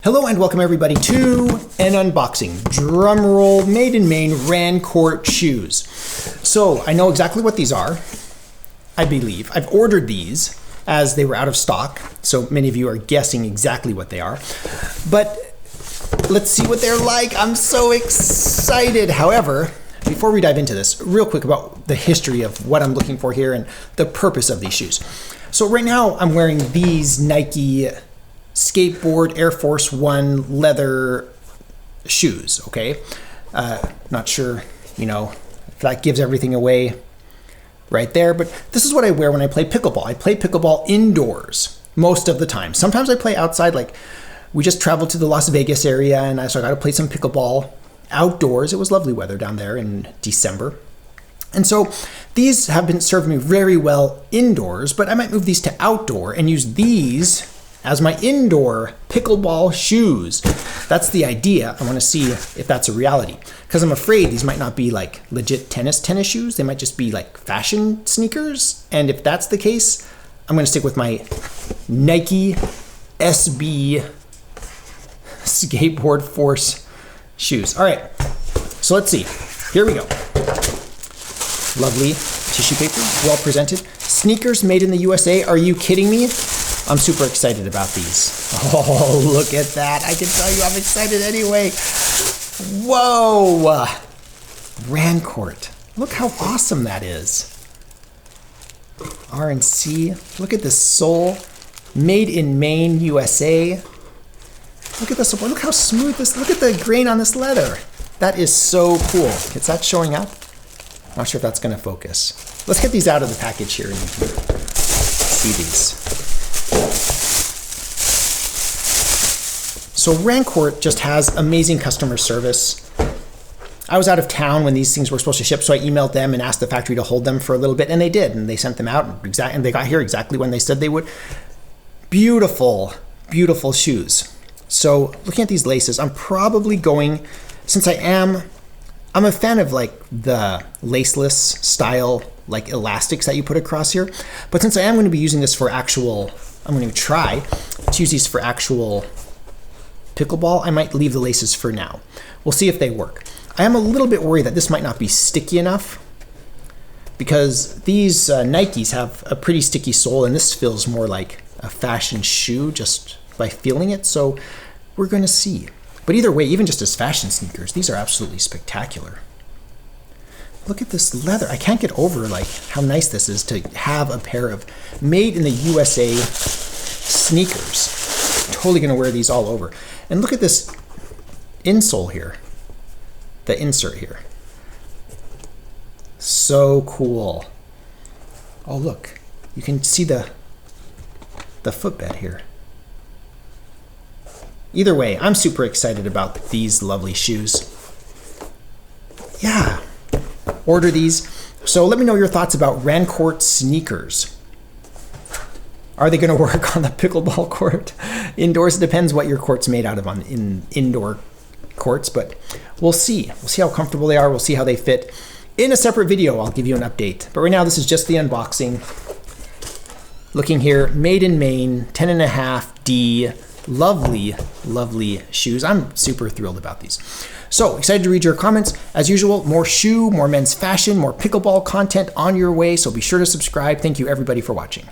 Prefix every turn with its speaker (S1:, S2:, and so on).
S1: Hello and welcome everybody to an unboxing. Drumroll, made in Maine, Rancourt shoes. So I know exactly what these are, I believe. I've ordered these as they were out of stock, so many of you are guessing exactly what they are. But let's see what they're like. I'm so excited. However, before we dive into this, real quick about the history of what I'm looking for here and the purpose of these shoes. So right now I'm wearing these Nike skateboard Air Force One leather shoes, okay? Not sure, if that gives everything away right there, but this is what I wear when I play pickleball. I play pickleball indoors most of the time. Sometimes I play outside, like we just traveled to the Las Vegas area and so I got to play some pickleball outdoors. It was lovely weather down there in December. And so these have been serving me very well indoors, but I might move these to outdoor and use these as my indoor pickleball shoes. That's the idea. I want to see if that's a reality, because I'm afraid these might not be like legit tennis shoes. They might just be like fashion sneakers. And if that's the case, I'm going to stick with my Nike SB Skateboard Force shoes. All right, so let's see. Here we go. Lovely tissue paper, well presented. Sneakers made in the USA. Are you kidding me? I'm super excited about these. Oh, look at that. I can tell you I'm excited anyway. Whoa. Rancourt. Look how awesome that is. RNC. Look at this sole. Made in Maine, USA. Look at this. Look how smooth this. Look at the grain on this leather. That is so cool. Is that showing up? Not sure if that's going to focus. Let's get these out of the package here and you can see these. So Rancourt just has amazing customer service. I was out of town when these things were supposed to ship, so I emailed them and asked the factory to hold them for a little bit, and they did, and they sent them out, and they got here exactly when they said they would. Beautiful, beautiful shoes. So looking at these laces, I'm probably going, since I'm a fan of like the laceless style, like elastics that you put across here, but since I am going to be using this for actual, I'm going to try to use these for actual pickleball, I might leave the laces for now. We'll see if they work. I am a little bit worried that this might not be sticky enough, because these Nikes have a pretty sticky sole and this feels more like a fashion shoe just by feeling it, so we're going to see. But either way, even just as fashion sneakers, these are absolutely spectacular. Look at this leather. I can't get over like how nice this is to have a pair of made in the USA sneakers. Totally going to wear these all over. And look at this insole here, the insert here. So cool. Oh, look, you can see the footbed here. Either way, I'm super excited about these lovely shoes. Yeah, order these. So let me know your thoughts about Rancourt sneakers. Are they going to work on the pickleball court indoors? It depends what your court's made out of in indoor courts, but we'll see. We'll see how comfortable they are. We'll see how they fit. In a separate video, I'll give you an update. But right now, this is just the unboxing. Looking here, made in Maine, 10.5D. Lovely, lovely shoes. I'm super thrilled about these. So excited to read your comments. As usual, more shoe, more men's fashion, more pickleball content on your way. So be sure to subscribe. Thank you everybody for watching.